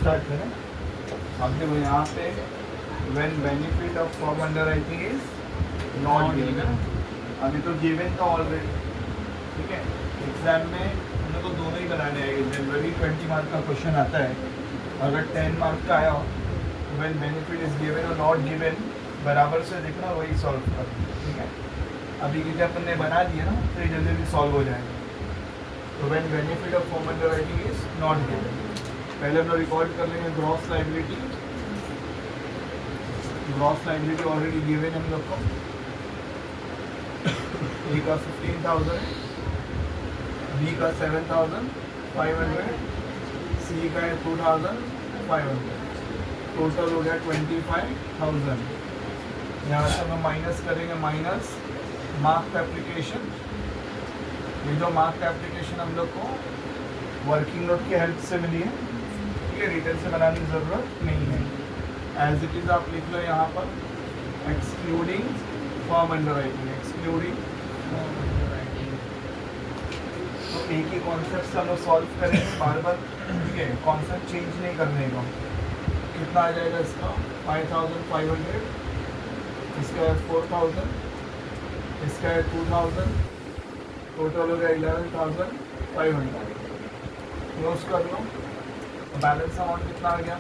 Start करें। अब देखो यहाँ पे when benefit of form underwriting is not given, अभी तो गिवन था ऑलरेडी, ठीक है। एग्जाम में हम लोग को दोनों ही बनाने आएंगे। जनरली 20 मार्क का क्वेश्चन आता है, अगर 10 मार्क का आया हो तो व्हेन बेनिफिट इज गिवन और नॉट गिवन बराबर से देखना, वही सॉल्व कर, ठीक है। अभी क्योंकि अपन ने बना दिया ना तो ये जल्दी जल्दी सॉल्व हो जाएगा। तो when benefit of form underwriting is not given, पहले हम लोग रिकॉर्ड कर लेंगे gross liability. Gross liability already given हम लोग को, ए का 15,000, बी का 7,500, सी का है 2,500, टोटल हो गया 25,000। यहाँ से हम माइनस करेंगे, माइनस मार्क्ड एप्लीकेशन। ये जो मार्क्ड एप्लीकेशन हम लोग को वर्किंग नोट की हेल्प से मिली है, ठीक है, रिटर्न से बनाने की ज़रूरत नहीं है। एज इट इज़ आप लिख लो यहाँ पर एक्सक्लूडिंग फॉर्म अंडरराइटिंग, एक्सक्लूडिंग। तो एक ही कॉन्सेप्ट से हम लोग सॉल्व करेंगे बार बार, ठीक है, कॉन्सेप्ट चेंज नहीं करने का। कितना आ जाएगा इसका 5,500, इसका है 4,000, इसका है 2,000, टोटल हो गया 11,500। क्लोज कर लो। बैलेंस अमाउंट कितना आ गया?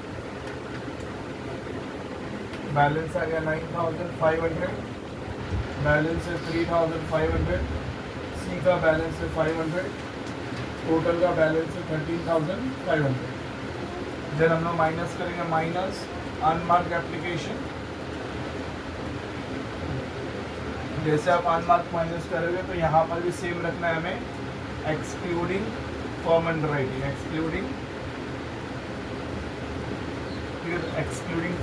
बैलेंस आ गया 9,500, बैलेंस है 3,500, सी का बैलेंस है 500, टोटल का बैलेंस है 13,500। जब हम लोग माइनस करेंगे, माइनस अनमार्क्ड एप्लीकेशन। जैसे आप अनमार्क्ड माइनस करोगे तो यहाँ पर भी सेम रखना है हमें, excluding form underwriting, excluding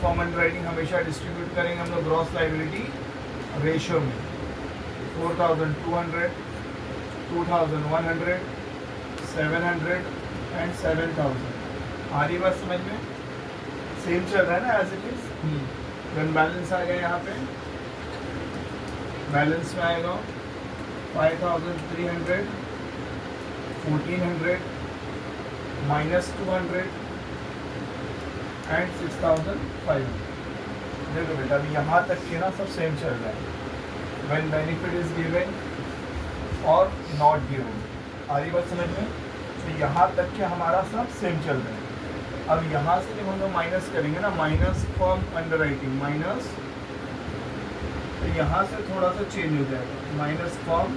form underwriting हमेशा डिस्ट्रीब्यूट करेंगे हम लोग ग्रॉस लायबिलिटी रेशियो में। 4,200, 2,100, 700 एंड 7,000। आ रही बात समझ में? सेम चल रहा है ना as it is. Then balance आ गया, यहाँ पे बैलेंस में आएगा 5,300, 1,400, -200 एंड 6,500। देखो बेटा अभी यहाँ तक के ना सब सेम चल रहा है, व्हेन बेनिफिट इज गिवन और नॉट गिवन। आ रही बात समझ में? तो यहाँ तक के हमारा सब सेम चल रहा है। अब यहाँ से जब हम लोग माइनस करेंगे ना, माइनस फॉर्म अंडरराइटिंग, माइनस, तो यहाँ से थोड़ा सा चेंज हो जाएगा, माइनस फॉर्म।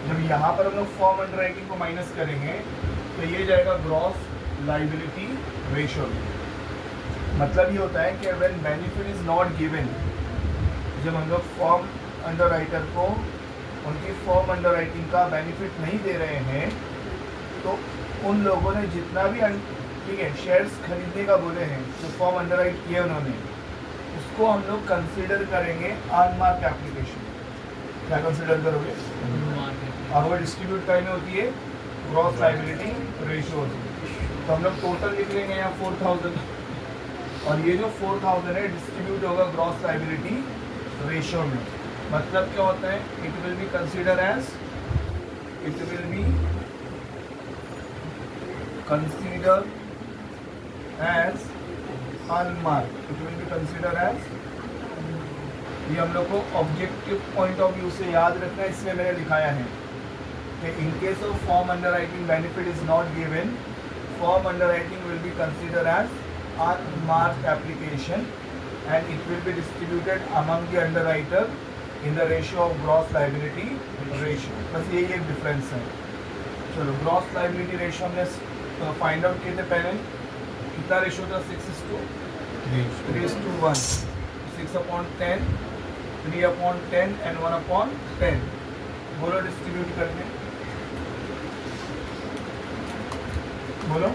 जब यहाँ पर हम लोग फॉर्म अंडरराइटिंग को माइनस करेंगे तो ये जाएगा ग्रॉस लायबिलिटी रेशियो में। मतलब ये होता है कि when benefit is not given, जब हम लोग फॉर्म अंडरराइटर को उनकी फॉर्म अंडरराइटिंग का बेनिफिट नहीं दे रहे हैं, तो उन लोगों ने जितना भी ठीक है शेयर्स खरीदने का बोले हैं, जो फॉर्म अंडरराइट किए उन्होंने, उसको हम लोग कंसीडर करेंगे अनमार्क्ड एप्लीकेशन। क्या कंसीडर करोगे? और वो डिस्ट्रीब्यूट करनी होती है ग्रॉस लायबिलिटी रेशियो। तो हम लोग टोटल लिख लेंगे यहाँ 4,000, और ये जो 4,000 है डिस्ट्रीब्यूट होगा ग्रॉस लायबिलिटी रेशियो में। मतलब क्या होता है? It will be consider as, it will be consider as unmarked, it will be consider as. ये हम लोग को ऑब्जेक्टिव पॉइंट ऑफ व्यू से याद रखना है, इसमें मैंने दिखाया है कि in case of form underwriting benefit is not given, form underwriting will be consider as unmarked application and it will be distributed among the underwriter in the ratio of gross liability ratio। बस यही एक difference है। चलो gross liability ratio हमने find out किए थे पहले, कितना रेशियो था? 6:3:1, 6/10, 3/10 एंड 1/10। बोलो डिस्ट्रीब्यूट करके, बोलो।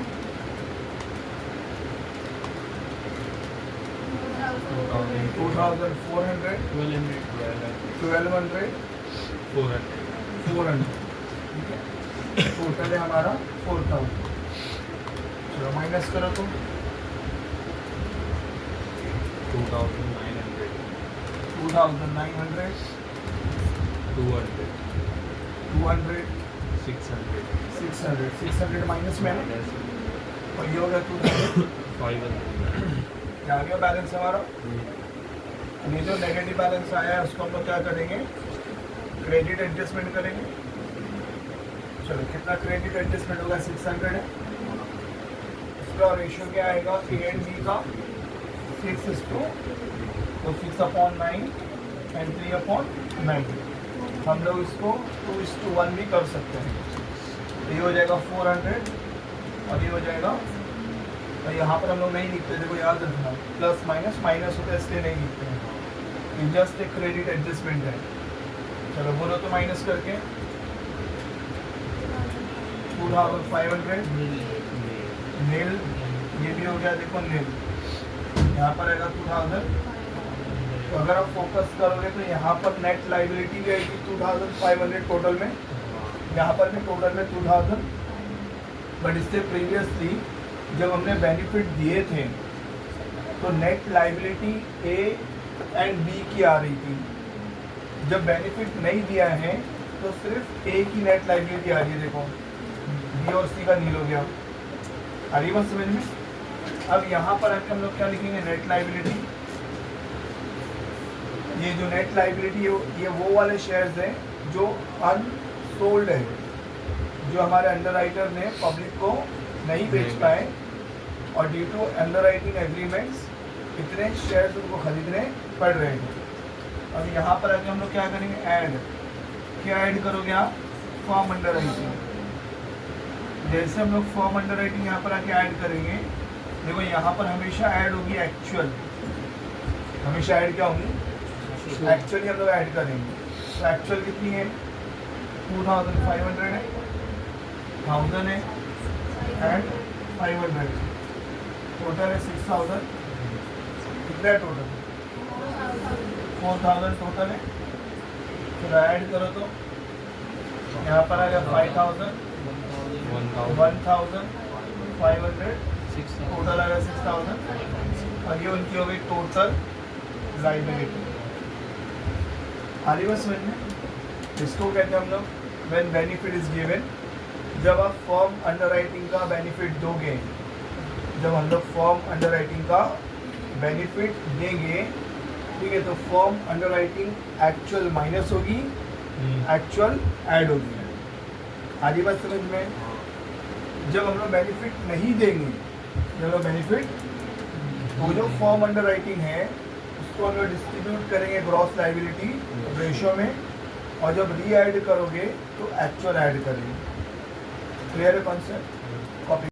2,400, 1,200, 400, ठीक है। टोटल है हमारा 4,000। चलो माइनस करो तो 2,900, 2,900, 200, 200, 600, 600 माइनस में है ना? और ये हो गया 2000, 500. ये आ गया बैलेंस हमारा। ये जो नेगेटिव बैलेंस आया है उसको हम लोग क्या करेंगे, क्रेडिट एडजस्टमेंट करेंगे। चलो कितना क्रेडिट एडजस्टमेंट होगा, 600 है। इसका रेशियो क्या आएगा ए एंड बी का, 6:2, तो 6/9 एंड 3/9। हम लोग इसको 2:1 भी कर सकते हैं। ये हो जाएगा 400 और ये हो जाएगा, और यहाँ पर हम लोग नहीं लिखते, देखो याद रखना, प्लस माइनस माइनस होता है इसलिए नहीं लिखते हैं, ये जस्ट एक क्रेडिट एडजस्टमेंट है। चलो बोलो तो माइनस करके 2500 नील, ये भी हो गया देखो नील, यहाँ पर आएगा 2000। तो अगर आप फोकस करोगे तो यहाँ पर नेट लाइबिलिटी भी आएगी 2500 टोटल में, यहाँ पर भी टोटल में 2000। बट इससे प्रीवियसली जब हमने बेनिफिट दिए थे तो net liability A and B की आ रही थी। जब बेनिफिट नहीं दिया है तो सिर्फ ए की नेट लाइबिलिटी आ रही है, देखो बी और सी का नील हो गया। आ रही बात समझ में? अब यहाँ पर आके हम लोग क्या लिखेंगे, नेट लाइबिलिटी। ये जो नेट लाइबिलिटी है ये वो वाले शेयर्स हैं जो अनसोल्ड है, जो हमारे अंडरराइटर ने पब्लिक को नहीं बेच पाए और ड्यू टू अंडरराइटिंग एग्रीमेंट्स इतने शेयर्स उनको खरीदने पड़ रहे थे। अब यहाँ पर आके हम लोग क्या करेंगे, ऐड। क्या ऐड करोगे आप, फॉर्म अंडरराइटिंग। जैसे हम लोग फॉर्म अंडरराइटिंग यहाँ पर आके ऐड करेंगे, देखो यहाँ पर हमेशा ऐड होगी एक्चुअल, हमेशा ऐड क्या होगी, एक्चुअली हम लोग ऐड करेंगे। तो एक्चुअल कितनी है, 2500 है, 1000 है एंड 500, टोटल है 6000। कितना है टोटल, 4000 टोटल है। फिर ऐड करो तो यहाँ पर आ गया 5000, 1500, 500, टोटल आ गया 6000 और ये उनकी हो गई टोटल लाइबिलिटी। आ रही बस समझ में? इसको कहते हैं हम लोग व्हेन बेनिफिट इज गिवन। जब आप फॉर्म अंडरराइटिंग का बेनिफिट दोगे, जब हम लोग फॉर्म अंडरराइटिंग का बेनिफिट देंगे, ठीक है, तो फॉर्म अंडरराइटिंग एक्चुअल माइनस होगी, एक्चुअल ऐड होगी। आधी बात समझ में? जब हम लोग बेनिफिट नहीं देंगे, जब लोग बेनिफिट, वो जो फॉर्म अंडरराइटिंग है उसको हम लोग डिस्ट्रीब्यूट करेंगे ग्रॉस लाइबिलिटी रेशियो में, और जब री ऐड करोगे तो एक्चुअल ऐड करेंगे। क्लियर है कॉन्सेप्ट?